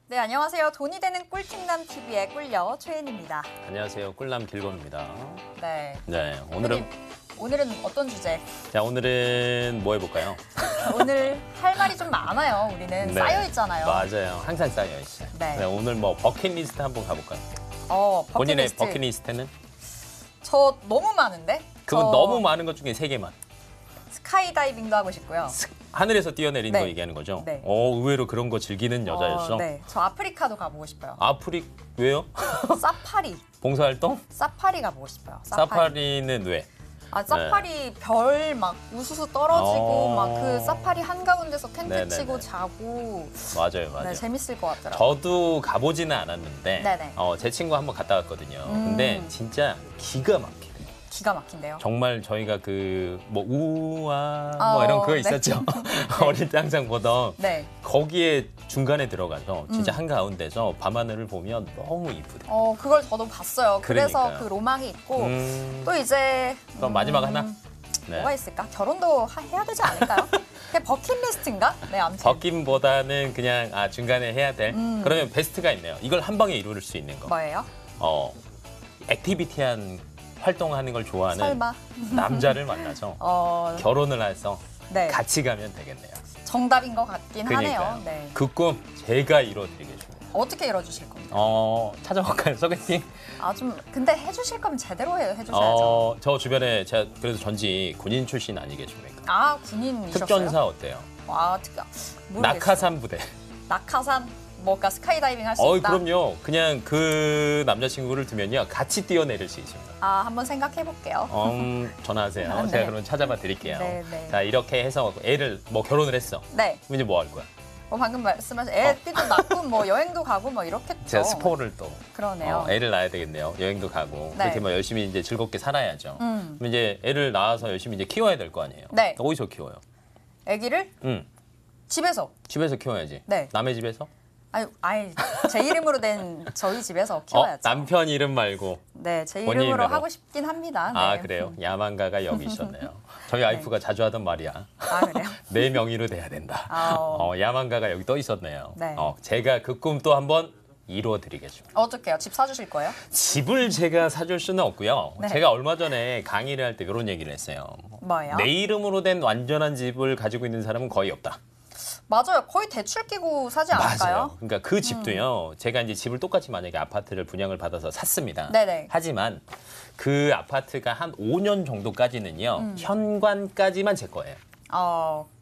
네, 안녕하세요. 돈이 되는 꿀팁남 TV의 꿀녀 최은입니다. 안녕하세요. 꿀남 길건입니다. 네. 네, 오늘은 어떤 주제? 자, 오늘은 뭐 해볼까요? 오늘 할 말이 좀 많아요. 우리는 네. 쌓여 있잖아요. 맞아요. 항상 쌓여 있어요. 네. 네, 오늘 뭐 버킷리스트 한번 가볼까요? 본인의 버킷리스트. 버킷리스트는? 저 너무 많은데? 그건 저 너무 많은 것 중에 3개만. 스카이다이빙도 하고 싶고요. 하늘에서 뛰어내리는 네. 거 얘기하는 거죠? 네. 의외로 그런 거 즐기는 여자였어? 네. 저 아프리카도 가보고 싶어요. 왜요? 사파리. 봉사활동? 사파리 가보고 싶어요. 사파리는 왜? 사파리 별 막 우수수 떨어지고 막 그 사파리 한가운데서 텐트 네네네. 치고 자고 맞아요. 네, 재밌을 것 같더라고요. 저도 가보지는 않았는데 네네. 제 친구 한번 갔다 왔거든요. 근데 진짜 기가 막혀요. 기가 막힌데요. 정말 저희가 뭐 우와 뭐 이런 그거 네. 있었죠. 어릴 때 항상 보던 네. 거기에 중간에 들어가서 진짜 한가운데서 밤하늘을 보면 너무 이쁘대. 그걸 저도 봤어요. 그래서 그러니까요. 그 로망이 있고 또 또 이제 마지막 하나? 네. 뭐가 있을까? 결혼도 해야 되지 않을까요? 그게 버킷리스트인가? 네, 아무튼. 버킷보다는 그냥 중간에 해야 될. 그러면 베스트가 있네요. 이걸 한 방에 이룰 수 있는 거. 뭐예요? 액티비티한 활동하는 걸 좋아하는 설마? 남자를 만나서 결혼을 해서 네. 같이 가면 되겠네요. 정답인 것 같긴 그러니까요. 하네요. 네. 그 꿈 제가 이뤄드리겠습니다. 어떻게 이뤄주실 겁니까? 찾아볼까요, 소개팅? 근데 해주실 거면 제대로 해주셔야죠. 저 주변에 제가 그래도 전직 군인 출신 아니겠습니까? 군인이셨어요? 특전사 어때요? 모르겠어요. 낙하산 부대. 낙하산? 뭐가 스카이다이빙 할 수 있다? 그럼요. 그냥 그 남자친구를 두면요. 같이 뛰어내릴 수 있습니다. 한번 생각해 볼게요. 전화하세요. 네. 제가 그럼 찾아봐 드릴게요. 네, 네. 자, 이렇게 해서 애를 결혼을 했어. 네. 그럼 이제 뭐 할 거야? 방금 말씀하신 애도 낳고 여행도 가고 이렇겠죠. 제가 스포를 또. 그러네요. 애를 낳아야 되겠네요. 여행도 가고. 네. 그렇게 열심히 이제 즐겁게 살아야죠. 그럼 이제 애를 낳아서 열심히 이제 키워야 될 거 아니에요. 네. 어디서 키워요? 아기를 집에서. 집에서 키워야지. 네. 남의 집에서? 제 이름으로 된 저희 집에서 키워야죠. 남편 이름 말고. 네, 제 본인 이름으로 이름으로. 하고 싶긴 합니다. 네. 그래요? 야망가가 여기 있었네요. 저희 와이프가 자주 하던 말이야. 그래요? 내 명의로 돼야 된다. 야망가가 여기 떠 있었네요. 네. 제가 그 꿈 또 한번 이루어드리겠습니다. 어떻게요? 집 사주실 거예요? 집을 제가 사줄 수는 없고요. 네. 제가 얼마 전에 강의를 할 때 이런 얘기를 했어요. 뭐예요? 내 이름으로 된 완전한 집을 가지고 있는 사람은 거의 없다. 맞아요. 거의 대출 끼고 사지 않을까요? 맞아요. 그러니까 그 집도요. 제가 이제 집을 똑같이 만약에 아파트를 분양을 받아서 샀습니다. 네네. 하지만 그 아파트가 한 5년 정도까지는요. 현관까지만 제 거예요.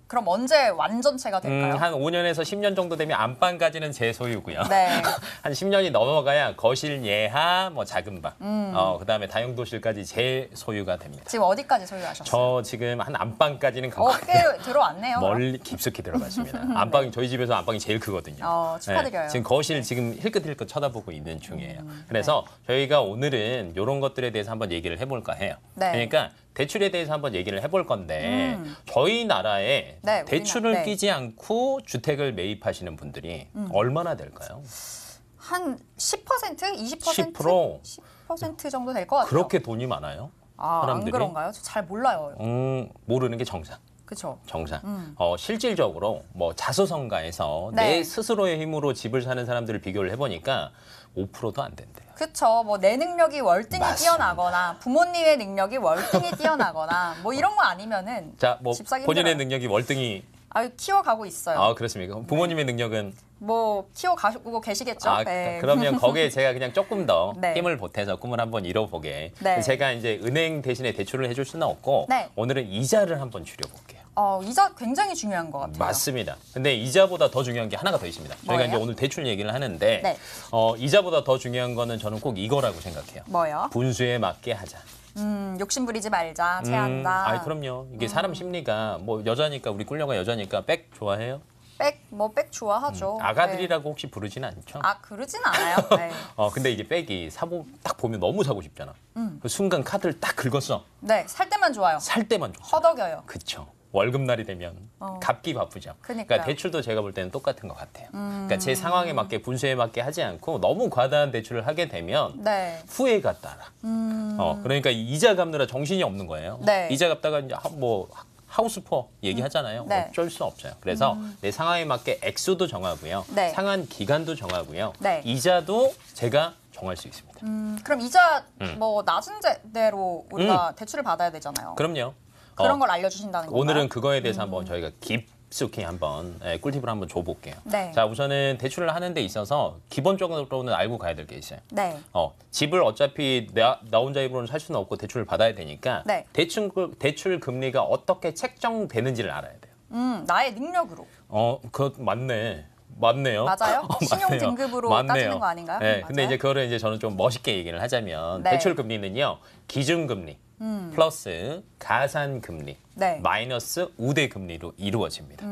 그럼 언제 완전체가 될까요? 한 5년에서 10년 정도 되면 안방까지는 제 소유고요. 네. 한 10년이 넘어가야 거실 예하, 작은 방, 그다음에 다용도실까지 제 소유가 됩니다. 지금 어디까지 소유하셨어요? 저 지금 한 안방까지는 간 것 꽤 같아요. 들어왔네요. 멀리 깊숙이 들어갔습니다. 안방이 저희 집에서 안방이 제일 크거든요. 축하드려요. 지금 거실 지금 힐끗힐끗 쳐다보고 있는 중이에요. 그래서 저희가 오늘은 이런 것들에 대해서 한번 얘기를 해볼까 해요. 네. 그러니까 대출에 대해서 한번 얘기를 해볼 건데 저희 나라에 네, 대출을 우리나라, 네. 끼지 않고 주택을 매입하시는 분들이 얼마나 될까요? 한 10%? 20%? 10%? 10% 정도 될 것 같아요. 그렇게 돈이 많아요? 안 사람들이? 그런가요? 저 잘 몰라요. 모르는 게 정상. 그렇죠. 정상. 실질적으로 자수성가해서 네. 내 스스로의 힘으로 집을 사는 사람들을 비교를 해보니까 5%도 안 된대요. 그렇죠. 내 능력이 월등히 맞습니다. 뛰어나거나 부모님의 능력이 월등히 뛰어나거나 이런 거 아니면은 자, 집 사기 본인의 힘들어요. 능력이 월등히 키워가고 있어요. 그렇습니까? 부모님의 능력은 키워가고 계시겠죠. 네. 그러면 거기에 제가 그냥 조금 더 네. 힘을 보태서 꿈을 한번 이뤄보게. 네. 제가 이제 은행 대신에 대출을 해줄 수는 없고 네. 오늘은 이자를 한번 줄여볼게요. 이자 굉장히 중요한 것 같아요. 맞습니다. 근데 이자보다 더 중요한 게 하나가 더 있습니다. 저희가 뭐예요? 이제 오늘 대출 얘기를 하는데 네. 이자보다 더 중요한 거는 저는 꼭 이거라고 생각해요. 뭐요? 분수에 맞게 하자. 욕심 부리지 말자, 제한다. 그럼요. 이게 사람 심리가 여자니까 우리 꿀녀가 여자니까 백 좋아해요? 백 좋아하죠. 아가들이라고 혹시 부르진 않죠? 그러진 않아요. 네. 근데 이게 백이 딱 보면 너무 사고 싶잖아. 그 순간 카드를 딱 긁었어. 네, 살 때만 좋아요. 살 때만 좋죠. 허덕여요. 그쵸. 월급날이 되면 갚기 바쁘죠. 그러니까요. 그러니까 대출도 제가 볼 때는 똑같은 것 같아요. 그러니까 제 상황에 맞게 분수에 맞게 하지 않고 너무 과다한 대출을 하게 되면 네. 후회가 따라. 그러니까 이자 갚느라 정신이 없는 거예요. 네. 이자 갚다가 이제 하우스푸어 얘기하잖아요. 네. 어쩔 수 없어요. 그래서 내 상황에 맞게 액수도 정하고요. 네. 상환 기간도 정하고요. 네. 이자도 제가 정할 수 있습니다. 그럼 이자 뭐 낮은 대로 우리가 대출을 받아야 되잖아요. 그럼요. 그런 걸 알려주신다는 건가요? 오늘은 그거에 대해서 한번 저희가 깊숙이 한번 꿀팁을 한번 줘볼게요. 네. 자, 우선은 대출을 하는 데 있어서 기본적으로는 알고 가야 될 게 있어요. 네. 집을 어차피 나 혼자 입으로는 살 수는 없고 대출을 받아야 되니까 네. 대출 금리가 어떻게 책정되는지를 알아야 돼요. 나의 능력으로. 그거 맞네요. 맞아요? 신용 맞네요. 등급으로 맞네요. 따지는 거 아닌가요? 네, 맞아요? 근데 이제 그거를 이제 저는 좀 멋있게 얘기를 하자면 네. 대출 금리는요 기준금리 플러스 가산금리 네. 마이너스 우대 금리로 이루어집니다.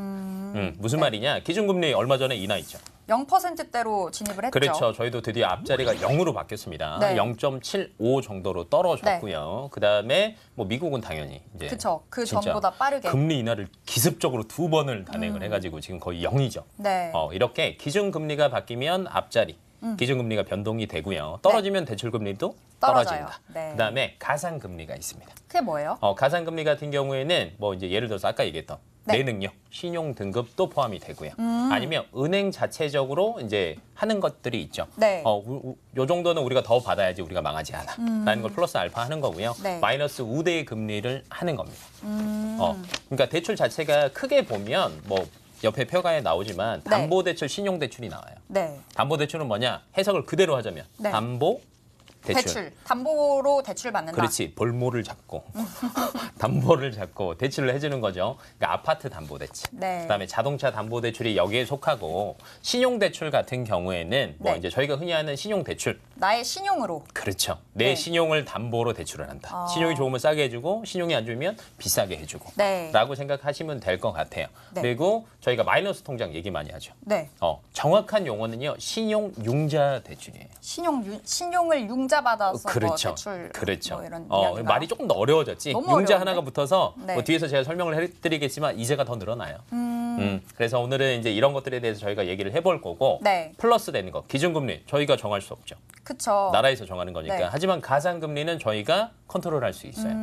무슨 말이냐? 기준금리 얼마 전에 인하했죠. 0%대로 진입을 했죠. 그렇죠. 저희도 드디어 앞자리가 0으로 바뀌었습니다. 네. 0.75 정도로 떨어졌고요. 그다음에 뭐 미국은 당연히 이제 그쵸. 그 진짜 전보다 빠르게. 금리 인하를 기습적으로 2번을 단행을 해가지고 지금 거의 0이죠. 네. 이렇게 기준금리가 바뀌면 앞자리 기준금리가 변동이 되고요. 떨어지면 대출금리도 떨어져요. 떨어진다. 네. 그다음에 가산금리가 있습니다. 그게 뭐예요? 가산금리 같은 경우에는 뭐 이제 예를 들어서 아까 얘기했던 네. 내 능력, 신용 등급도 포함이 되고요. 아니면 은행 자체적으로 이제 하는 것들이 있죠. 네. 요 정도는 우리가 더 받아야지 우리가 망하지 않아. 라는 걸 플러스 알파 하는 거고요. 네. 마이너스 우대의 금리를 하는 겁니다. 그러니까 대출 자체가 크게 보면 뭐 옆에 표가에 나오지만 네. 담보대출, 신용대출이 나와요. 네. 담보대출은 뭐냐? 해석을 그대로 하자면 네. 담보, 대출. 담보로 대출 받는다. 그렇지. 볼모를 잡고 담보를 잡고 대출을 해주는 거죠. 그러니까 아파트 담보대출. 네. 그다음에 자동차 담보대출이 여기에 속하고 신용대출 같은 경우에는 뭐 네. 이제 저희가 흔히 하는 신용대출. 나의 신용으로. 그렇죠. 내 네. 신용을 담보로 대출을 한다. 신용이 좋으면 싸게 해주고 신용이 안 좋으면 비싸게 해주고. 네. 라고 생각하시면 될 것 같아요. 네. 그리고 저희가 마이너스 통장 얘기 많이 하죠. 네. 정확한 용어는요. 신용융자 대출이에요. 신용을 융자받아서 그렇죠. 뭐 대출 그렇죠. 뭐 이런 이야기인가요? 말이 조금 더 어려워졌지. 너무 융자 어려운데? 하나가 붙어서 네. 뭐 뒤에서 제가 설명을 해드리겠지만 이제가 더 늘어나요. 그래서 오늘은 이제 이런 것들에 대해서 저희가 얘기를 해볼 거고 네. 플러스 되는 거 기준금리 저희가 정할 수 없죠. 그쵸. 나라에서 정하는 거니까. 네. 하지만 가산금리는 저희가 컨트롤할 수 있어요.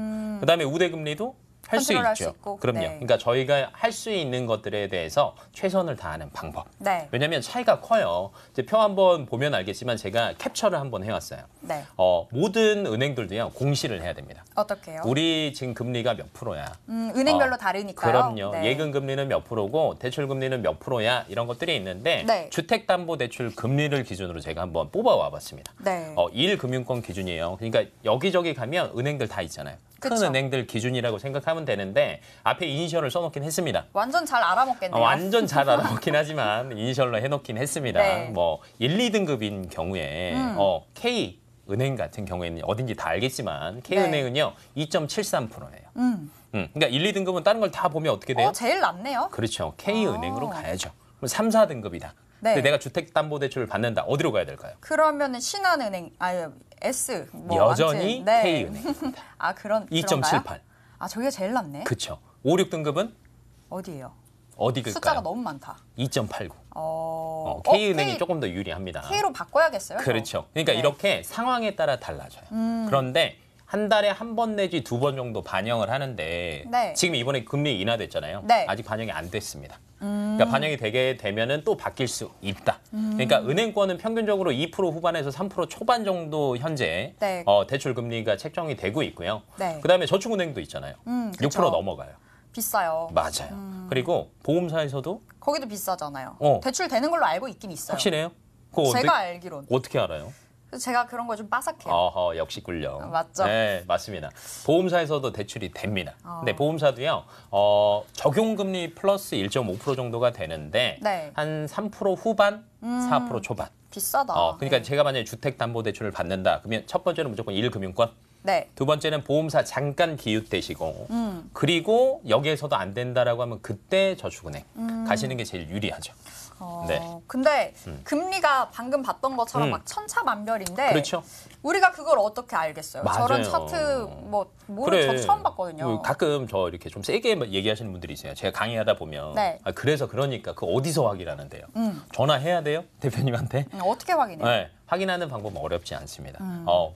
그다음에 우대금리도 할 수 컨트롤할 수 있죠. 있고. 그럼요. 네. 그러니까 저희가 할 수 있는 것들에 대해서 최선을 다하는 방법. 네. 왜냐하면 차이가 커요. 이제 표 한번 보면 알겠지만 제가 캡처를 한번 해왔어요. 네. 모든 은행들도요 공시를 해야 됩니다. 어떻게요? 우리 지금 금리가 몇 프로야? 은행별로 다르니까요. 그럼요. 네. 예금 금리는 몇 프로고 대출 금리는 몇 프로야? 이런 것들이 있는데 네. 주택담보대출 금리를 기준으로 제가 한번 뽑아와봤습니다. 네. 1금융권 기준이에요. 그러니까 여기저기 가면 은행들 다 있잖아요. 큰 그쵸. 은행들 기준이라고 생각하면 되는데 앞에 이니셜을 써놓긴 했습니다. 완전 잘 알아먹겠네요. 완전 잘 알아먹긴 하지만 이니셜로 해놓긴 했습니다. 네. 뭐 1, 2등급인 경우에 K 은행 같은 경우에는 어딘지 다 알겠지만 K은행은요 2.73%예요. 그러니까 1, 2등급은 다른 걸 다 보면 어떻게 돼요? 제일 낫네요. 그렇죠. K은행으로 가야죠. 그럼 3, 4등급이다. 네. 근데 내가 주택담보대출을 받는다. 어디로 가야 될까요? 그러면은 신한은행, S 뭐 여전히 아무튼, 네. K은행입니다. 그런가요? 2.78. 저게 제일 낫네. 그렇죠. 5, 6등급은 어디예요? 어디 글까요? 숫자가 너무 많다. 2.89. K은행이 조금 더 유리합니다. K로 바꿔야겠어요. 저? 그렇죠. 그러니까 네. 이렇게 상황에 따라 달라져요. 그런데 한 달에 한 번 내지 2번 정도 반영을 하는데 네. 지금 이번에 금리 인하됐잖아요. 네. 아직 반영이 안 됐습니다. 그러니까 반영이 되게 되면은 또 바뀔 수 있다. 그러니까 은행권은 평균적으로 2% 후반에서 3% 초반 정도 현재 네. 대출 금리가 책정이 되고 있고요. 네. 그다음에 저축은행도 있잖아요. 그쵸. 6% 넘어가요. 비싸요. 맞아요. 그리고 보험사에서도 거기도 비싸잖아요. 어. 대출 되는 걸로 알고 있긴 있어요. 확실해요? 그거 제가 알기론. 어떻게 알아요? 그래서 제가 그런 거 좀 빠삭해요. 역시 꿀려. 맞죠? 네, 맞습니다. 보험사에서도 대출이 됩니다. 어. 근데 보험사도요, 적용금리 플러스 1.5% 정도가 되는데, 네. 한 3% 후반, 4% 초반. 비싸다. 그러니까 네. 제가 만약에 주택담보대출을 받는다. 그러면 첫 번째는 무조건 1금융권. 네. 두 번째는 보험사 잠깐 기웃대시고, 그리고 여기에서도 안 된다라고 하면 그때 저축은행 가시는 게 제일 유리하죠. 네. 근데 금리가 방금 봤던 것처럼 막 천차만별인데 그렇죠. 우리가 그걸 어떻게 알겠어요? 맞아요. 저런 차트 저도 처음 봤거든요. 가끔 저 이렇게 좀 세게 얘기하시는 분들이 있어요. 제가 강의하다 보면 네. 그래서 그러니까 그 어디서 확인하는데요? 전화해야 돼요? 대표님한테? 어떻게 확인해요? 네. 확인하는 방법은 어렵지 않습니다.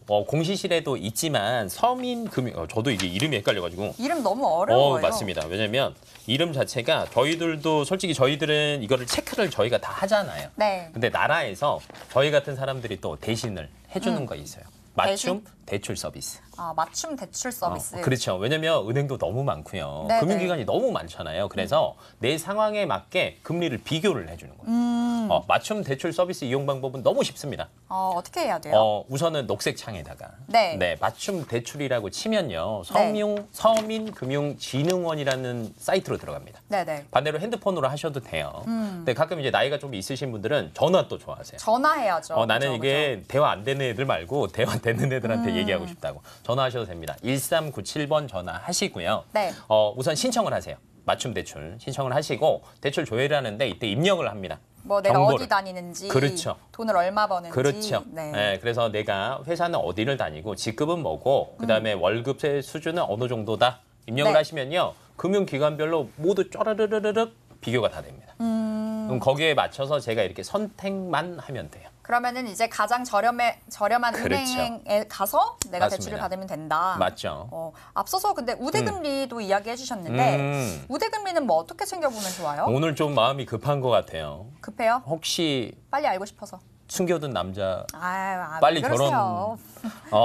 공시실에도 있지만 서민금융 저도 이게 이름이 헷갈려가지고 이름 너무 어려워요. 맞습니다. 왜냐면 이름 자체가 저희들도 솔직히 저희들은 이거를 체크를 저희가 다 하잖아요. 네. 근데 나라에서 저희 같은 사람들이 또 대신을 해주는 거 있어요. 맞춤 대신? 대출 서비스. 아, 맞춤 대출 서비스. 그렇죠. 왜냐면 은행도 너무 많고요. 네네. 금융기관이 너무 많잖아요. 그래서 내 상황에 맞게 금리를 비교를 해주는 거예요. 맞춤 대출 서비스 이용 방법은 너무 쉽습니다. 어떻게 해야 돼요? 우선은 녹색 창에다가 네. 맞춤 대출이라고 치면요. 네. 서민금융진흥원이라는 사이트로 들어갑니다. 네네. 반대로 핸드폰으로 하셔도 돼요. 근데 가끔 이제 나이가 좀 있으신 분들은 전화 또 좋아하세요. 전화해야죠. 나는 그죠, 이게 대화 안 되는 애들 말고 대화 되는 애들한테 얘기하고 싶다고. 전화하셔도 됩니다. 1397번 전화하시고요. 네. 우선 신청을 하세요. 맞춤 대출 신청을 하시고 대출 조회를 하는데 이때 입력을 합니다. 뭐 내가 정보를. 어디 다니는지, 그렇죠. 돈을 얼마 버는지. 그렇죠. 네. 네, 그래서 내가 회사는 어디를 다니고 직급은 뭐고 그다음에 월급의 수준은 어느 정도다 입력을 네. 하시면요. 금융기관별로 모두 쫘르르르륵 비교가 다 됩니다. 그럼 거기에 맞춰서 제가 이렇게 선택만 하면 돼요. 그러면은 이제 가장 저렴한 그렇죠. 은행에 가서 내가 맞습니다. 대출을 받으면 된다. 맞죠. 앞서서 근데 우대금리도 이야기해 주셨는데 우대금리는 뭐 어떻게 챙겨보면 좋아요? 오늘 좀 마음이 급한 것 같아요. 급해요? 혹시 빨리 알고 싶어서. 숨겨둔 남자 빨리 빨리 왜 그러세요?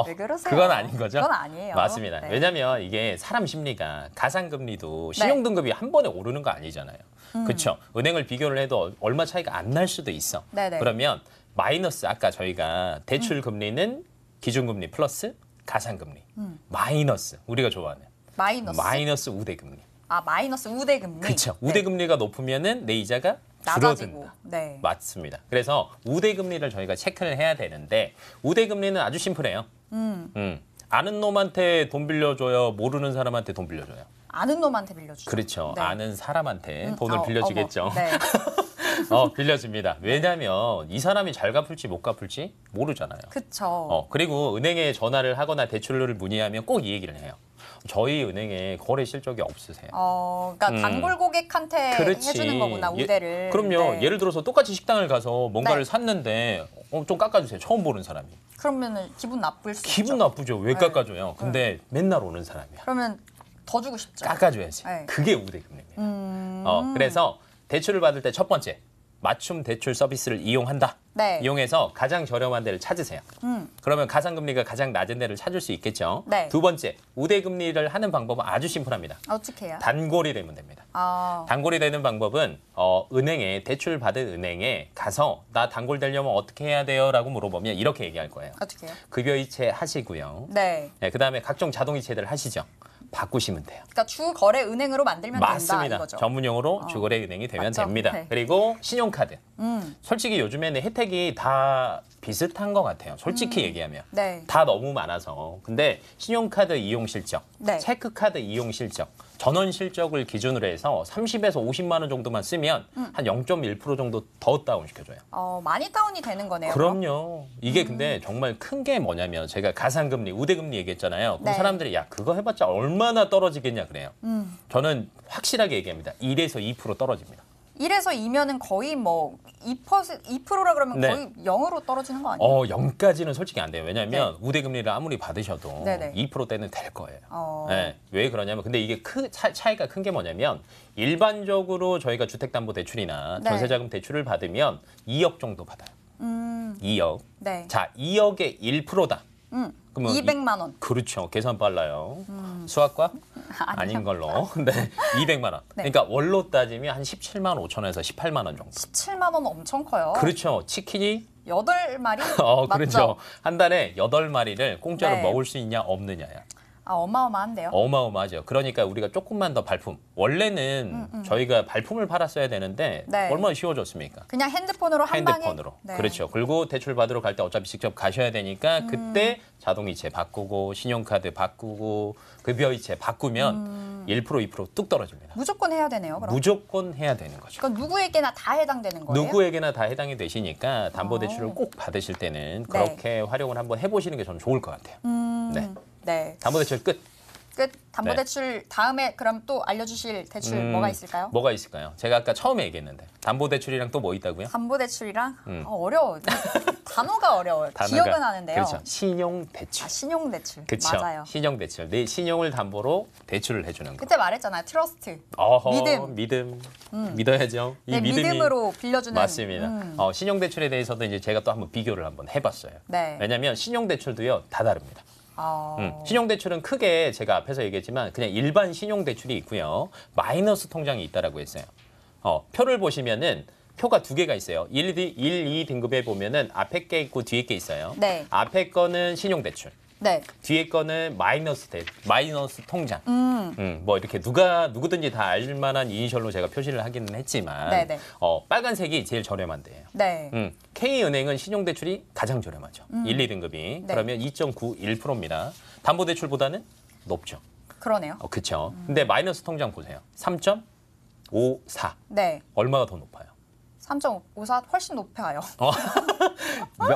왜 그러세요? 그건 아닌 거죠? 그건 아니에요. 맞습니다. 네. 왜냐하면 이게 사람 심리가 가상금리도 신용등급이 한 번에 오르는 거 아니잖아요. 그렇죠. 은행을 비교를 해도 얼마 차이가 안 날 수도 있어. 네네. 그러면 마이너스 아까 저희가 대출 금리는 기준금리 플러스 가상금리 마이너스 우리가 좋아하는 마이너스 우대금리. 마이너스 우대금리. 그렇죠. 우대금리가 높으면은 내 이자가 낮아지고. 줄어든다. 네. 맞습니다. 그래서 우대금리를 저희가 체크를 해야 되는데 우대금리는 아주 심플해요. 아는 놈한테 돈 빌려줘요. 모르는 사람한테 돈 빌려줘요. 아는 놈한테 빌려주죠. 그렇죠. 네. 아는 사람한테 돈을 빌려주겠죠. 어머. 네. 빌려줍니다. 왜냐하면 이 사람이 잘 갚을지 못 갚을지 모르잖아요. 그렇죠. 그리고 은행에 전화를 하거나 대출을 문의하면 꼭 이 얘기를 해요. 저희 은행에 거래 실적이 없으세요. 그러니까 단골 고객한테 그렇지. 해주는 거구나 우대를. 그럼요. 네. 예를 들어서 똑같이 식당을 가서 뭔가를 네. 샀는데 좀 깎아주세요. 처음 보는 사람이. 그러면은 기분 나쁠 수 기분 있죠. 나쁘죠. 왜 깎아줘요? 근데 맨날 오는 사람이야. 그러면 더 주고 싶죠. 깎아줘야지. 네. 그게 우대금리입니다. 그래서 대출을 받을 때 첫 번째 맞춤 대출 서비스를 이용한다. 네. 이용해서 가장 저렴한 데를 찾으세요. 그러면 가상금리가 가장 낮은 데를 찾을 수 있겠죠. 네. 두 번째 우대금리를 하는 방법은 아주 심플합니다. 어떻게 해요? 단골이 되면 됩니다. 단골이 되는 방법은 은행에 대출 받은 은행에 가서 나 단골 되려면 어떻게 해야 돼요?라고 물어보면 이렇게 얘기할 거예요. 어떻게 해요? 급여이체 하시고요. 네. 그다음에 각종 자동이체들 하시죠. 바꾸시면 돼요. 그러니까 주거래 은행으로 만들면 된다 맞습니다. 이거죠. 전문용어로 주거래 은행이 되면 맞죠? 됩니다. 네. 그리고 신용카드. 솔직히 요즘에는 혜택이 다 비슷한 것 같아요. 솔직히 얘기하면. 네. 다 너무 많아서. 근데 신용카드 이용 실적, 네. 체크카드 이용 실적, 전원 실적을 기준으로 해서 30에서 50만 원 정도만 쓰면 한 0.1% 정도 더 다운시켜줘요. 많이 다운이 되는 거네요. 그럼요. 이게 근데 정말 큰 게 뭐냐면 제가 가상금리, 우대금리 얘기했잖아요. 그럼 네. 사람들이 야 그거 해봤자 얼마나 떨어지겠냐 그래요. 저는 확실하게 얘기합니다. 1에서 2% 떨어집니다. 1에서 2면은 거의 뭐 2%라 그러면 네. 거의 0으로 떨어지는 거 아니에요? 0까지는 솔직히 안 돼요. 왜냐하면 우대금리를 아무리 받으셔도 네네. 2%대는 될 거예요. 네. 왜 그러냐면 근데 이게 차이가 큰 게 뭐냐면 일반적으로 저희가 주택담보대출이나 네. 전세자금 대출을 받으면 2억 정도 받아요. 2억. 네. 자, 2억의 1%다. 그러면 200만 원. 그렇죠. 계산 빨라요. 수학과? 아닌 걸로. 네, 200만 원. 네. 그러니까 월로 따지면 한 17만 5천원에서 18만 원 정도. 17만 원 엄청 커요. 그렇죠. 치킨이 8마리? 맞죠? 그렇죠. 한 달에 8마리를 공짜로 네. 먹을 수 있냐 없느냐야. 어마어마한데요. 어마어마하죠. 그러니까 우리가 조금만 더 발품. 원래는 저희가 발품을 팔았어야 되는데 네. 얼마나 쉬워졌습니까? 그냥 핸드폰으로 한 방에. 핸드폰으로. 네. 그렇죠. 그리고 대출 받으러 갈 때 어차피 직접 가셔야 되니까 그때 자동이체 바꾸고 신용카드 바꾸고 급여이체 바꾸면 1% 2% 뚝 떨어집니다. 무조건 해야 되네요. 그럼. 무조건 해야 되는 거죠. 그러니까 누구에게나 다 해당되는 거예요? 누구에게나 다 해당이 되시니까 담보대출을 꼭 받으실 때는 그렇게 활용을 한번 해보시는 게 저는 좋을 것 같아요. 네. 네. 담보대출 끝. 끝. 담보대출 다음에 그럼 또 알려주실 대출 뭐가 있을까요? 뭐가 있을까요? 제가 아까 처음에 얘기했는데 담보대출이랑 또 뭐 있다고요? 담보대출이랑 어려워. 단어가 어려워요. 단어가, 기억은 하는데요. 그렇죠. 신용대출. 아, 신용대출. 그렇죠. 맞아요. 신용대출. 내 신용을 담보로 대출을 해주는 거. 그때 말했잖아요. 트러스트. 어허, 믿음. 믿어야죠. 이 네, 믿음이 믿음으로 빌려주는. 맞습니다. 신용대출에 대해서도 이제 제가 또 한번 비교를 한번 해봤어요. 네. 왜냐하면 신용대출도요 다 다릅니다. 신용대출은 크게 제가 앞에서 얘기했지만 그냥 일반 신용대출이 있고요. 마이너스 통장이 있다라고 했어요. 표를 보시면은 표가 두 개가 있어요. 1, 2 등급에 보면은 앞에 게 있고 뒤에 게 있어요. 네. 앞에 거는 신용대출. 네. 뒤에 거는 마이너스 통장. 뭐 이렇게 누구든지 다 알만한 이니셜로 제가 표시를 하기는 했지만 네네. 빨간색이 제일 저렴한데요. 네. K은행은 신용대출이 가장 저렴하죠. 1, 2등급이. 네. 그러면 2.91%입니다. 담보대출보다는 높죠. 그러네요. 그렇죠. 근데 마이너스 통장 보세요. 3.54. 네. 얼마가 더 높아요? 3.54 훨씬 높아요.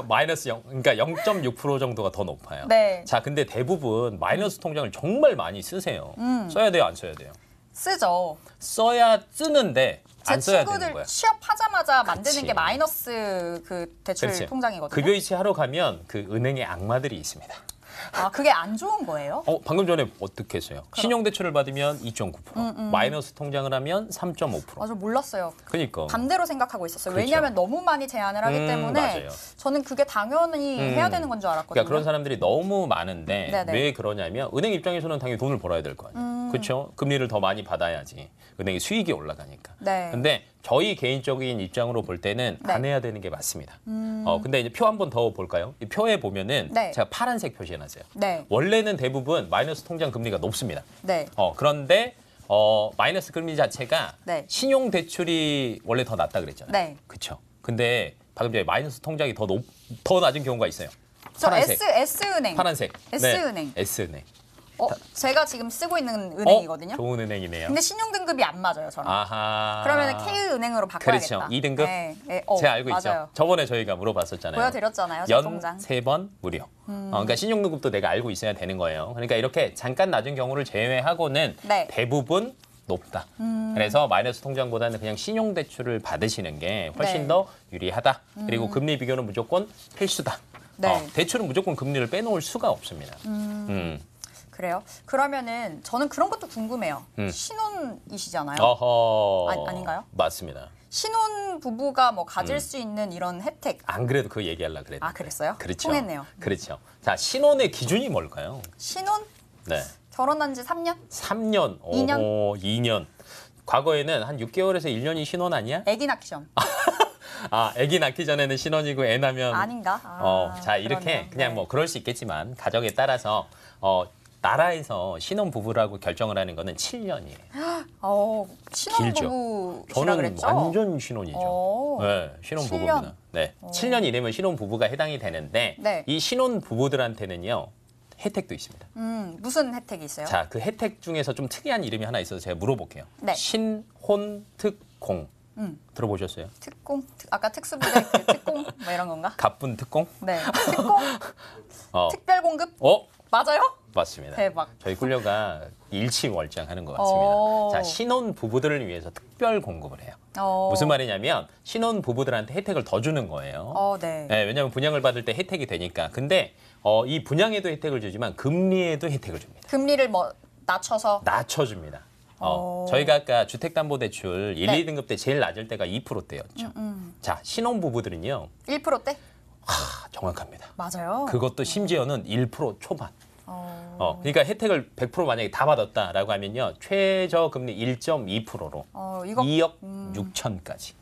마이너스 0, 그러니까 0.6% 정도가 더 높아요. 네. 자, 근데 대부분 마이너스 통장을 정말 많이 쓰세요. 써야 돼요, 안 써야 돼요? 쓰죠. 써야 쓰는데 안 제 써야 되는 친구들 거야. 취업하자마자 만드는 그치. 게 마이너스 그 대출 그렇지. 통장이거든요. 급여 이체하러 가면 그 은행의 악마들이 있습니다. 아, 그게 안 좋은 거예요? 방금 전에 어떻게 했어요? 신용대출을 받으면 2.9%, 마이너스 통장을 하면 3.5%. 맞아, 몰랐어요. 그러니까. 반대로 생각하고 있었어요. 그렇죠. 왜냐하면 너무 많이 제한을 하기 때문에 맞아요. 저는 그게 당연히 해야 되는 건 줄 알았거든요. 그러니까 그런 사람들이 너무 많은데 네네. 왜 그러냐면 은행 입장에서는 당연히 돈을 벌어야 될 거 아니에요. 그렇죠? 금리를 더 많이 받아야지 은행의 수익이 올라가니까. 네. 근데 저희 개인적인 입장으로 볼 때는 네. 안 해야 되는 게 맞습니다. 근데 이제 표 한 번 더 볼까요? 이 표에 보면은 네. 제가 파란색 표시해놨어요. 네. 원래는 대부분 마이너스 통장 금리가 높습니다. 네. 그런데 마이너스 금리 자체가 네. 신용 대출이 원래 더 낮다 그랬잖아요. 네. 그렇죠. 근데 방금 전에 마이너스 통장이 더 낮은 경우가 있어요. 저 파란색. S은행. 파란색. S은행. 네. S은행. 제가 지금 쓰고 있는 은행이거든요. 좋은 은행이네요. 근데 신용등급이 안 맞아요, 저랑. 아하. 그러면 K은행으로 바꿔야겠다. 그렇죠. 2등급? 네. 네. 제가 알고 맞아요. 있죠. 저번에 저희가 물어봤었잖아요. 보여드렸잖아요, 제 연 통장. 3번 무료. 그러니까 신용등급도 내가 알고 있어야 되는 거예요. 그러니까 이렇게 잠깐 낮은 경우를 제외하고는 네. 대부분 높다. 그래서 마이너스 통장보다는 그냥 신용대출을 받으시는 게 훨씬 네. 더 유리하다. 그리고 금리 비교는 무조건 필수다. 네. 대출은 무조건 금리를 빼놓을 수가 없습니다. 그래요? 그러면은 저는 그런 것도 궁금해요. 신혼이시잖아요. 어허. 아닌가요? 맞습니다. 신혼 부부가 뭐 가질 수 있는 이런 혜택. 안 그래도 그 얘기하려고 그랬는데. 아, 그랬어요? 그렇죠. 통했네요. 그렇죠. 자, 신혼의 기준이 뭘까요? 신혼? 네. 결혼한 지 3년? 3년. 2년? 2년. 과거에는 한 6개월에서 1년이 신혼 아니야? 아기 낳기 전. 아기 낳기 전에는 신혼이고 애 낳으면 아닌가? 자, 이렇게 그러네요. 그냥 네. 뭐 그럴 수 있겠지만 가정에 따라서 나라에서 신혼 부부라고 결정을 하는 거는 7년이에요. 신혼부부시라 저는 그랬죠? 완전 신혼이죠. 오. 네, 신혼 7년. 부부입니다. 네. 7년 이내면 신혼 부부가 해당이 되는데 네. 이 신혼 부부들한테는요. 혜택도 있습니다. 무슨 혜택이 있어요? 자, 그 혜택 중에서 좀 특이한 이름이 하나 있어서 제가 물어볼게요. 네. 신혼특공. 들어보셨어요? 아까 특수부대 그 특공 뭐 이런 건가? 갑분 특공? 네. 특공? 특별공급? 맞아요? 맞습니다. 대박. 저희 꿀려가 일치월장하는 것 같습니다. 자, 신혼 부부들을 위해서 특별 공급을 해요. 무슨 말이냐면 신혼 부부들한테 혜택을 더 주는 거예요. 네. 네, 왜냐하면 분양을 받을 때 혜택이 되니까. 근데 이 분양에도 혜택을 주지만 금리에도 혜택을 줍니다. 금리를 뭐 낮춰서? 낮춰줍니다. 저희가 아까 주택담보대출 1, 2등급 때 제일 낮을 때가 2%대였죠. 자, 신혼 부부들은요. 1%대? 정확합니다. 맞아요. 그것도 심지어는 1% 초반. 그러니까 혜택을 100% 만약에 다 받았다라고 하면요. 최저 금리 1.2%로 2억 6천까지.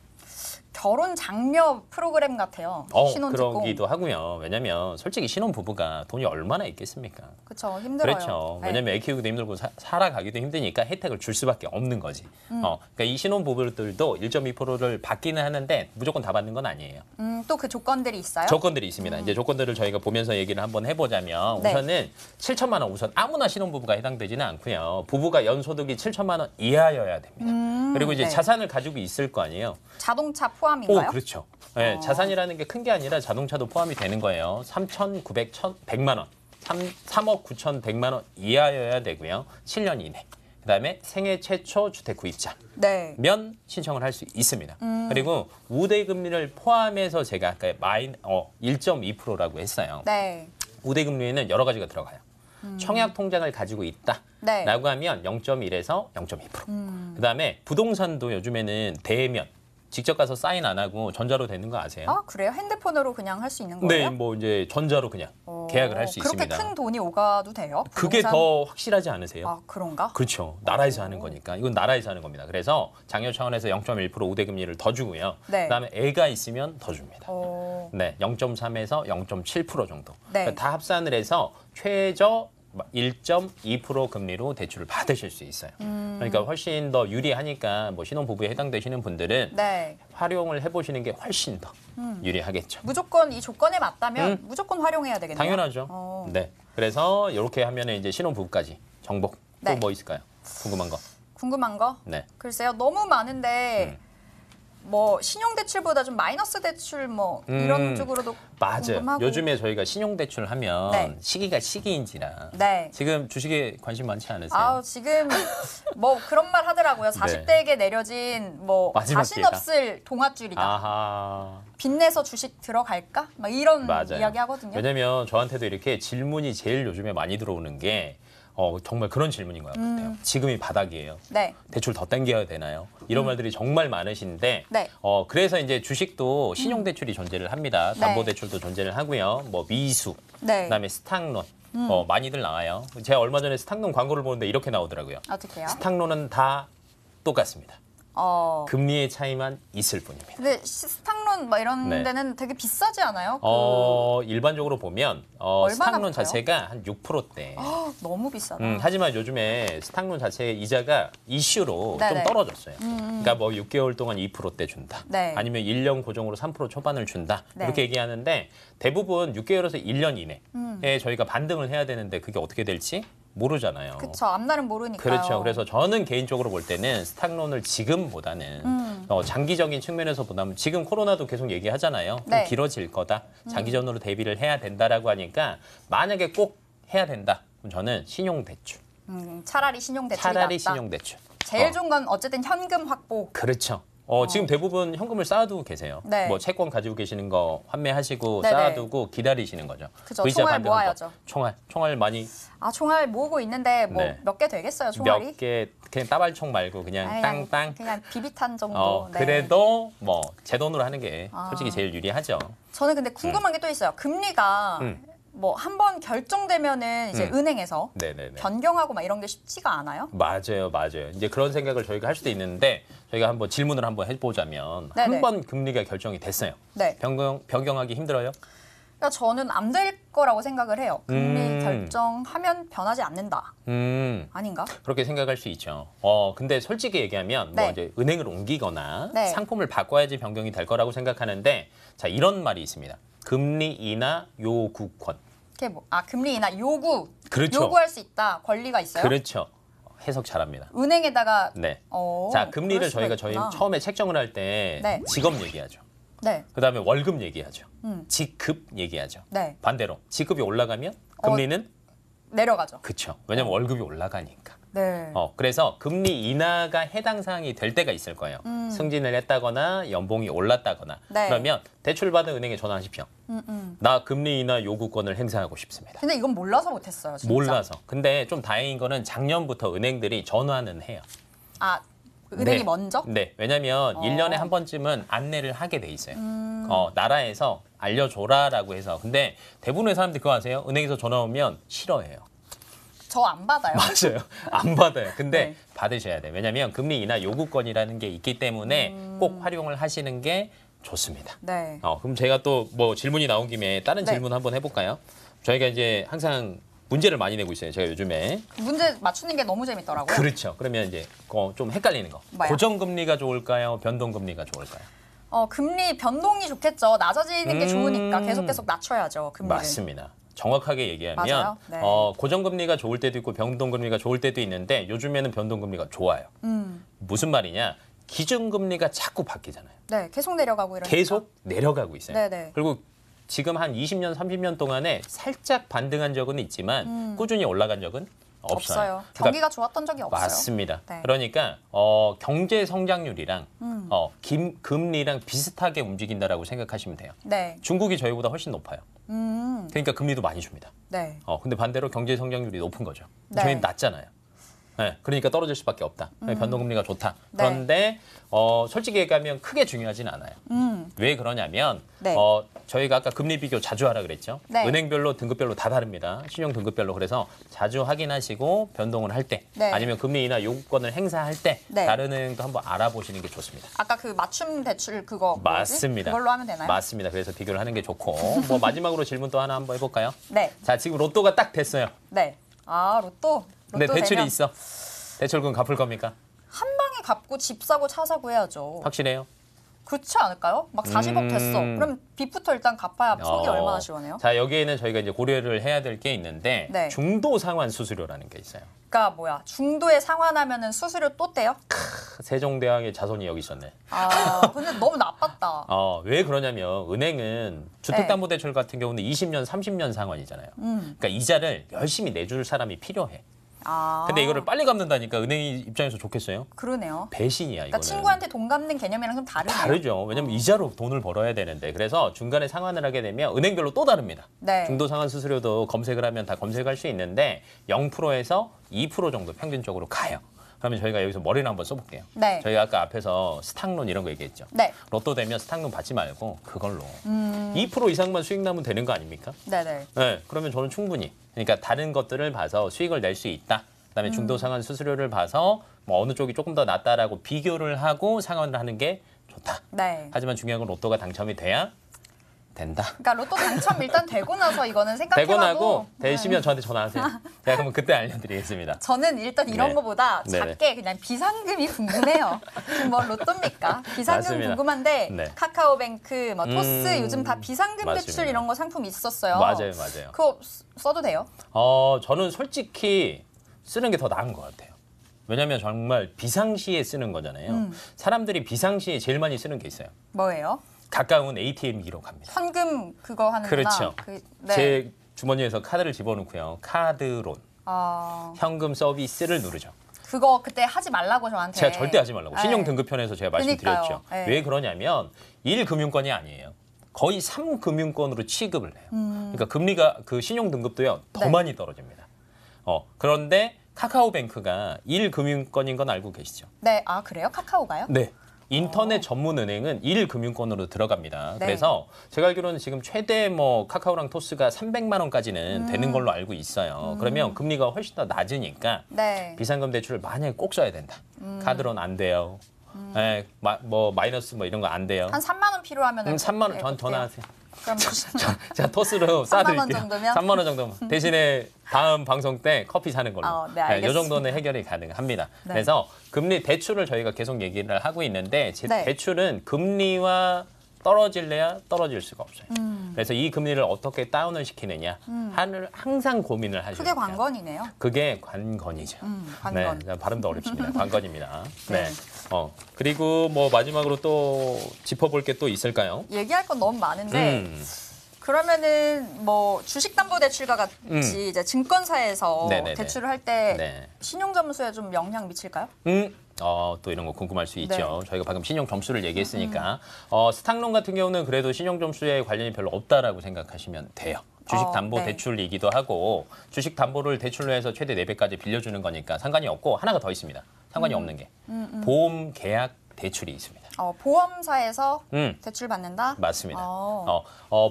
결혼 장려 프로그램 같아요. 신혼특공. 그러기도 하고요. 왜냐면 솔직히 신혼부부가 돈이 얼마나 있겠습니까? 그렇죠. 힘들어요. 그렇죠. 네. 왜냐면 애 키우기도 힘들고 살아가기도 힘드니까 혜택을 줄 수밖에 없는 거지. 그러니까 이 신혼부부들도 1.2%를 받기는 하는데 무조건 다 받는 건 아니에요. 또 그 조건들이 있어요? 조건들이 있습니다. 이제 조건들을 저희가 보면서 얘기를 한번 해보자면 네. 우선은 7천만 원 우선 아무나 신혼부부가 해당되지는 않고요. 부부가 연소득이 7천만 원 이하여야 됩니다. 그리고 이제 네. 자산을 가지고 있을 거 아니에요. 자동차 포함인가요? 그렇죠. 네, 자산이라는 게 큰 게 아니라 자동차도 포함이 되는 거예요. 3,900, 100만 원. 3억 9,100만 원 이하여야 되고요. 7년 이내. 그다음에 생애 최초 주택 구입자면 네. 신청을 할 수 있습니다. 그리고 우대 금리를 포함해서 제가 아까 1.2%라고 했어요. 네. 우대 금리에는 여러 가지가 들어가요. 청약 통장을 가지고 있다라고 네. 하면 0.1에서 0.2%. 그다음에 부동산도 요즘에는 대면 직접 가서 사인 안 하고 전자로 되는 거 아세요? 아, 그래요? 핸드폰으로 그냥 할 수 있는 네, 거예요? 뭐 이제 전자로 그냥 계약을 할 수 그렇게 있습니다. 큰 돈이 오가도 돼요? 그게 부동산? 더 확실하지 않으세요? 아, 그런가? 그렇죠. 나라에서 하는 거니까. 이건 나라에서 하는 겁니다. 그래서 장려 차원에서 0.1% 우대 금리를 더 주고요. 네. 그다음에 애가 있으면 더 줍니다. 어... 네, 0.3에서 0.7% 정도. 네. 그러니까 다 합산을 해서 최저 1.2% 금리로 대출을 받으실 수 있어요. 그러니까 훨씬 더 유리하니까 뭐 신혼부부에 해당되시는 분들은 네. 활용을 해보시는 게 훨씬 더 유리하겠죠. 무조건 이 조건에 맞다면 무조건 활용해야 되겠네요. 당연하죠. 네. 그래서 이렇게 하면 이제 신혼부부까지 정복. 네. 또 뭐 있을까요? 궁금한 거. 궁금한 거? 네. 글쎄요. 너무 많은데 뭐 신용대출보다 좀 마이너스 대출 뭐 이런 쪽으로도 맞아요. 궁금하고. 요즘에 저희가 신용대출 하면 네. 시기가 시기인지라 네. 지금 주식에 관심 많지 않으세요? 아우, 지금 뭐 그런 말 하더라고요. 40대에게 내려진 뭐 마지막 자신 기회다. 없을 동아줄이다. 아하. 빚내서 주식 들어갈까? 막 이런 맞아요. 이야기 하거든요. 왜냐면 저한테도 이렇게 질문이 제일 요즘에 많이 들어오는 게 정말 그런 질문인 것 같아요. 지금이 바닥이에요. 네. 대출 더 당겨야 되나요? 이런 말들이 정말 많으신데 네. 그래서 이제 주식도 신용대출이 존재를 합니다. 네. 담보대출도 존재를 하고요. 뭐 미수, 네. 그다음에 스탁론 많이들 나와요. 제가 얼마 전에 스탁론 광고를 보는데 이렇게 나오더라고요. 어떻게요? 스탁론은 다 똑같습니다. 어. 금리의 차이만 있을 뿐입니다. 근데 스탁론 뭐 이런 네. 데는 되게 비싸지 않아요? 일반적으로 보면 얼마나 스탁론 붙어요? 자체가 한 6%대. 너무 비싸다. 하지만 요즘에 스탁론 자체의 이자가 이슈로 네네. 좀 떨어졌어요. 그러니까 뭐 6개월 동안 2%대 준다. 네. 아니면 1년 고정으로 3% 초반을 준다. 네. 이렇게 얘기하는데 대부분 6개월에서 1년 이내에 저희가 반등을 해야 되는데 그게 어떻게 될지 모르잖아요. 그쵸. 앞날은 모르니까요. 그렇죠. 그래서 저는 개인적으로 볼 때는 스탁론을 지금보다는 장기적인 측면에서 보다면 지금 코로나도 계속 얘기하잖아요. 좀 네. 길어질 거다. 장기전으로 대비를 해야 된다라고 하니까 만약에 꼭 해야 된다. 그럼 저는 신용대출. 차라리 신용대출이 차라리 낫다. 신용대출. 제일 좋은 건 어쨌든 현금 확보. 그렇죠. 지금 대부분 현금을 쌓아두고 계세요. 네. 뭐 채권 가지고 계시는 거 환매하시고 네네. 쌓아두고 기다리시는 거죠. 그죠. 의자 총알 반등한 거. 모아야죠. 총알 많이 아, 총알 모으고 있는데 뭐 네. 몇 개 되겠어요, 총알이? 몇 개 그냥 따발총 말고 그냥 아니, 땅땅. 그냥 비비탄 정도. 네. 그래도 뭐 제 돈으로 하는 게 아. 솔직히 제일 유리하죠. 저는 근데 궁금한 게 또 있어요. 금리가 뭐 한 번 결정되면은 이제 은행에서 네네네. 변경하고 막 이런 게 쉽지가 않아요? 맞아요. 이제 그런 생각을 저희가 할 수도 있는데 저희가 한번 질문을 한번 해보자면 네네. 한 번 금리가 결정이 됐어요. 네. 변경하기 힘들어요? 그러니까 저는 안 될 거라고 생각을 해요. 금리 음. 결정하면 변하지 않는다. 아닌가? 그렇게 생각할 수 있죠. 근데 솔직히 얘기하면 뭐 네. 이제 은행을 옮기거나 네. 상품을 바꿔야지 변경이 될 거라고 생각하는데 자 이런 말이 있습니다. 금리 인하 요구권. 그게 뭐, 금리 인하 요구. 그렇죠. 요구할 수 있다. 권리가 있어요? 그렇죠. 해석 잘합니다. 은행에다가 네. 어, 자 금리를 그럴 수가 저희 있구나. 처음에 책정을 할 때 네. 직업 얘기하죠. 네. 그다음에 월급 얘기하죠. 직급 얘기하죠. 네. 반대로 직급이 올라가면 금리는 내려가죠. 그쵸. 왜냐면 월급이 올라가니까. 네. 그래서 금리 인하가 해당 사항이 될 때가 있을 거예요. 승진을 했다거나 연봉이 올랐다거나. 네. 그러면 대출 받은 은행에 전화하십시오. 나 금리 인하 요구권을 행사하고 싶습니다. 근데 이건 몰라서 못했어요, 진짜. 몰라서. 근데 좀 다행인 거는 작년부터 은행들이 전화는 해요. 아, 은행이 네. 먼저? 네. 왜냐면 1년에 한 번쯤은 안내를 하게 돼 있어요. 나라에서 알려줘라라고 해서. 근데 대부분의 사람들이 그거 아세요? 은행에서 전화 오면 싫어해요. 저 안 받아요. 맞아요. 안 받아요. 근데 네. 받으셔야 돼요. 왜냐하면 금리 인하 요구권이라는 게 있기 때문에 꼭 활용을 하시는 게 좋습니다. 네. 그럼 제가 또 뭐 질문이 나온 김에 다른 네. 질문 한번 해볼까요? 저희가 이제 항상 문제를 많이 내고 있어요. 제가 요즘에. 문제 맞추는 게 너무 재밌더라고요. 그렇죠. 그러면 이제 좀 헷갈리는 거. 뭐요? 고정금리가 좋을까요? 변동금리가 좋을까요? 금리 변동이 좋겠죠. 낮아지는 게 좋으니까 계속 낮춰야죠, 금리를. 맞습니다. 정확하게 얘기하면 맞아요. 네. 고정금리가 좋을 때도 있고 변동금리가 좋을 때도 있는데 요즘에는 변동금리가 좋아요. 무슨 말이냐? 기준금리가 자꾸 바뀌잖아요. 네, 계속 내려가고 이러니까. 계속 내려가고 있어요. 네네. 그리고 지금 한 20년, 30년 동안에 살짝 반등한 적은 있지만 꾸준히 올라간 적은 없어요. 없어요. 경기가 좋았던 적이 없어요. 맞습니다. 네. 그러니까 경제 성장률이랑 금리랑 비슷하게 움직인다라고 생각하시면 돼요. 네. 중국이 저희보다 훨씬 높아요. 그러니까 금리도 많이 줍니다. 네. 근데 반대로 경제 성장률이 높은 거죠. 네. 저희는 낮잖아요. 네, 그러니까 떨어질 수밖에 없다. 변동금리가 좋다. 네. 그런데 솔직히 얘기하면 크게 중요하진 않아요. 왜 그러냐면 네. 저희가 아까 금리 비교 자주 하라 그랬죠. 네. 은행별로 등급별로 다 다릅니다. 신용 등급별로. 그래서 자주 확인하시고 변동을 할 때 네. 아니면 금리 인하 요구권을 행사할 때 네. 다른 은행도 한번 알아보시는 게 좋습니다. 아까 그 맞춤 대출 그거 뭐지? 맞습니다. 그걸로 하면 되나요? 맞습니다. 그래서 비교를 하는 게 좋고 뭐 마지막으로 질문 또 하나 한번 해볼까요? 네. 자, 지금 로또가 딱 됐어요. 네. 아, 로또 근데 대출이 되면 있어. 대출금 갚을 겁니까? 한 방에 갚고 집 사고 차 사고 해야죠. 확실해요? 그렇지 않을까요? 막 40억 됐어. 그럼 빚부터 일단 갚아야 속이 얼마나 시원해요? 자, 여기에는 저희가 이제 고려를 해야 될 게 있는데 네. 중도 상환 수수료라는 게 있어요. 그러니까 뭐야? 중도에 상환하면은 수수료 또 떼요? 세종대왕의 자손이 여기 있었네. 아, 근데 너무 나빴다. 왜 그러냐면 은행은 주택담보대출 같은 경우는 20년, 30년 상환이잖아요. 그러니까 이자를 열심히 내줄 사람이 필요해. 아. 근데 이거를 빨리 갚는다니까 은행 입장에서 좋겠어요? 그러네요. 배신이야, 그러니까 이거는. 친구한테 돈 갚는 개념이랑 좀 다르네요. 다르죠. 왜냐면 이자로 돈을 벌어야 되는데. 그래서 중간에 상환을 하게 되면 은행별로 또 다릅니다. 네. 중도 상환 수수료도 검색을 하면 다 검색할 수 있는데 0%에서 2% 정도 평균적으로 가요. 그러면 저희가 여기서 머리를 한번 써볼게요. 네. 저희가 아까 앞에서 스탁론 이런 거 얘기했죠. 네. 로또 되면 스탁론 받지 말고 그걸로 2% 이상만 수익 나면 되는 거 아닙니까? 네네. 네, 그러면 저는 충분히 그러니까 다른 것들을 봐서 수익을 낼 수 있다. 그다음에 중도 상환 수수료를 봐서 뭐 어느 쪽이 조금 더 낫다라고 비교를 하고 상환을 하는 게 좋다. 네. 하지만 중요한 건 로또가 당첨이 돼야 된다. 그러니까 로또 당첨 일단 되고 나서 이거는 되고 생각해봐도 나고 되시면 저한테 전화하세요. 제가 그러면 그때 알려드리겠습니다. 저는 일단 이런 네. 거보다 네네. 작게 그냥 비상금이 궁금해요. 뭐 로또입니까? 비상금 맞습니다. 궁금한데 네. 카카오뱅크, 뭐 토스 요즘 다 비상금 맞습니다. 대출 이런 거 상품 있었어요. 맞아요. 그거 써도 돼요? 저는 솔직히 쓰는 게 더 나은 것 같아요. 왜냐하면 정말 비상시에 쓰는 거잖아요. 사람들이 비상시에 제일 많이 쓰는 게 있어요. 뭐예요? 가까운 ATM기로 갑니다. 현금 그거 하는구나. 그렇죠. 네. 제 주머니에서 카드를 집어넣고요. 카드론, 현금 서비스를 누르죠. 그거 그때 하지 말라고 저한테. 제가 절대 하지 말라고. 네. 신용등급편에서 제가 말씀드렸죠. 그러니까요. 네. 왜 그러냐면 1금융권이 아니에요. 거의 3금융권으로 취급을 해요. 그러니까 금리가 그 신용등급도요. 더 네. 많이 떨어집니다. 그런데 카카오뱅크가 1금융권인 건 알고 계시죠? 네, 아 그래요? 카카오가요? 네. 인터넷 전문 은행은 1금융권으로 들어갑니다. 네. 그래서 제가 알기로는 지금 최대 뭐 카카오랑 토스가 300만 원까지는 되는 걸로 알고 있어요. 그러면 금리가 훨씬 더 낮으니까 네. 비상금 대출을 만약에 꼭 써야 된다. 카드론 안 돼요. 네, 뭐 마이너스 뭐 이런 거 안 돼요. 한 3만 원 필요하면 3만 원 저한테 전화하세요. 그럼 제가 토스로 3만 원 싸드릴게요. 정도면? 3만 원 정도면. 대신에 다음 방송 때 커피 사는 걸로. 네, 알겠습니다. 이 정도는 해결이 가능합니다. 네. 그래서 금리 대출을 저희가 계속 얘기를 하고 있는데 네. 대출은 금리와 떨어질래야 떨어질 수가 없어요. 그래서 이 금리를 어떻게 다운을 시키느냐 하는 항상 고민을 하셔야 그게 돼요. 관건이네요. 그게 관건이죠. 관건. 네, 발음도 어렵습니다. 관건입니다. 네. 네. 그리고 뭐 마지막으로 또 짚어볼 게 또 있을까요? 얘기할 건 너무 많은데 그러면은 뭐 주식담보대출과 같이 이제 증권사에서 네네네. 대출을 할 때 네. 신용점수에 좀 영향 미칠까요? 또 이런 거 궁금할 수 있죠. 네. 저희가 방금 신용 점수를 얘기했으니까 스탁론 같은 경우는 그래도 신용 점수에 관련이 별로 없다라고 생각하시면 돼요. 주식담보대출이기도 하고 주식담보를 대출로 해서 최대 4배까지 빌려주는 거니까 상관이 없고 하나가 더 있습니다. 상관이 없는 게 보험 계약 대출이 있습니다. 보험사에서 대출 받는다? 맞습니다.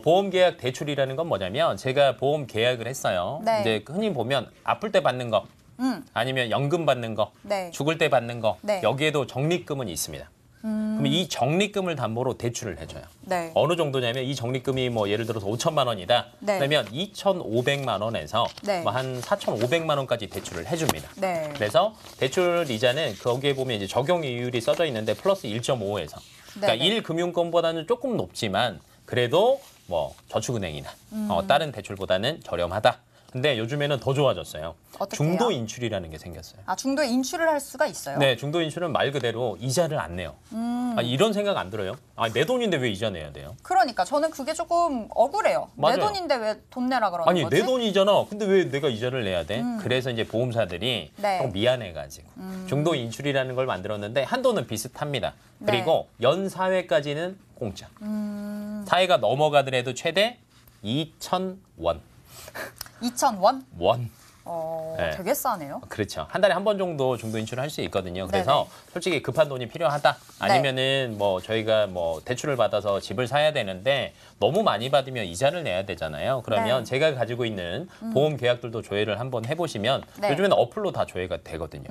보험 계약 대출이라는 건 뭐냐면 제가 보험 계약을 했어요. 네. 이제 흔히 보면 아플 때 받는 거 아니면 연금 받는 거, 네. 죽을 때 받는 거 네. 여기에도 적립금은 있습니다. 그럼 이 적립금을 담보로 대출을 해줘요. 네. 어느 정도냐면 이 적립금이 뭐 예를 들어서 5천만 원이다. 네. 그러면 2,500만 원에서 네. 뭐 한 4,500만 원까지 대출을 해줍니다. 네. 그래서 대출 이자는 거기에 보면 이제 적용 이율이 써져 있는데 플러스 1.5에서 그러니까 네네. 1금융권보다는 조금 높지만 그래도 뭐 저축은행이나 다른 대출보다는 저렴하다. 근데 요즘에는 더 좋아졌어요. 어떻게요? 중도 인출이라는 게 생겼어요. 중도에 인출을 할 수가 있어요? 네, 중도 인출은 말 그대로 이자를 안 내요. 아니, 이런 생각 안 들어요? 아니, 내 돈인데 왜 이자 내야 돼요? 그러니까 저는 그게 조금 억울해요. 맞아요. 내 돈인데 왜 돈 내라 그러는 아니, 거지? 내 돈이잖아. 근데 왜 내가 이자를 내야 돼? 그래서 이제 보험사들이 네. 좀 미안해가지고 중도 인출이라는 걸 만들었는데 한도는 비슷합니다. 네. 그리고 연 4회까지는 공짜. 4회가 넘어가더라도 최대 2,000원. 2,000원? 원. 네. 되게 싸네요. 그렇죠. 한 달에 한 번 정도 중도 인출을 할 수 있거든요. 그래서 솔직히 급한 돈이 필요하다. 아니면은 뭐 저희가 뭐 대출을 받아서 집을 사야 되는데 너무 많이 받으면 이자를 내야 되잖아요. 그러면 네. 제가 가지고 있는 보험 계약들도 조회를 한번 해보시면 네. 요즘에는 어플로 다 조회가 되거든요.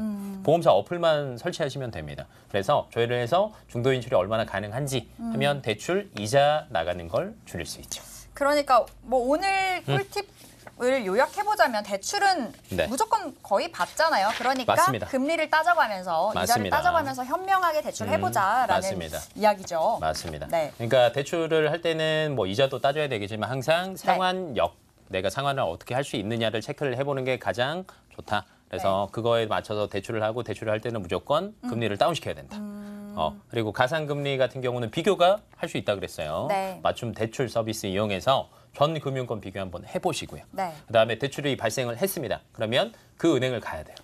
보험사 어플만 설치하시면 됩니다. 그래서 조회를 해서 중도 인출이 얼마나 가능한지 하면 대출 이자 나가는 걸 줄일 수 있죠. 그러니까 뭐 오늘 꿀팁을 요약해보자면 대출은 네. 무조건 거의 받잖아요. 그러니까 맞습니다. 금리를 따져가면서 이자를 맞습니다. 따져가면서 현명하게 대출해보자라는 맞습니다. 이야기죠. 맞습니다. 네. 그러니까 대출을 할 때는 뭐 이자도 따져야 되겠지만 항상 상환력, 내가 상환을 어떻게 할 수 있느냐를 체크를 해보는 게 가장 좋다. 그래서 그거에 맞춰서 대출을 하고 대출을 할 때는 무조건 금리를 다운시켜야 된다. 그리고 가상금리 같은 경우는 비교가 할 수 있다 그랬어요. 네. 맞춤 대출 서비스 이용해서 전 금융권 비교 한번 해보시고요. 네. 그다음에 대출이 발생을 했습니다. 그러면 그 은행을 가야 돼요.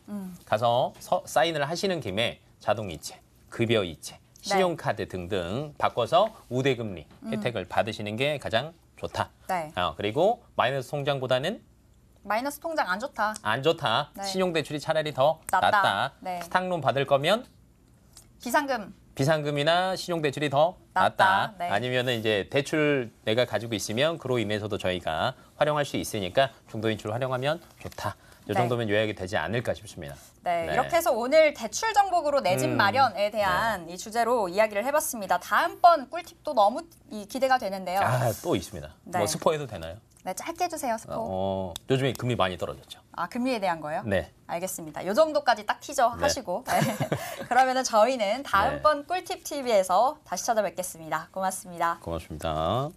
가서 사인을 하시는 김에 자동이체, 급여이체, 신용카드 등등 바꿔서 우대금리 혜택을 받으시는 게 가장 좋다. 네. 그리고 마이너스 통장보다는 마이너스 통장 안 좋다. 안 좋다. 네. 신용대출이 차라리 더 낫다. 낫다. 네. 스탁론 받을 거면 비상금. 비상금이나 신용대출이 더 낫다. 낫다. 네. 아니면은 이제 대출 내가 가지고 있으면 그로 인해서도 저희가 활용할 수 있으니까 중도인출 활용하면 좋다. 이 네. 정도면 요약이 되지 않을까 싶습니다. 네, 이렇게 해서 오늘 대출 정복으로 내 집 마련에 대한 이 주제로 이야기를 해봤습니다. 다음번 꿀팁도 너무 기대가 되는데요. 또 있습니다. 네. 뭐 스포해도 되나요? 네, 짧게 해주세요, 스포. 요즘에 금리 많이 떨어졌죠. 아, 금리에 대한 거요? 네. 알겠습니다. 이 정도까지 딱 티저 하시고. 네. 그러면은 저희는 다음번 꿀팁 TV에서 다시 찾아뵙겠습니다. 고맙습니다. 고맙습니다.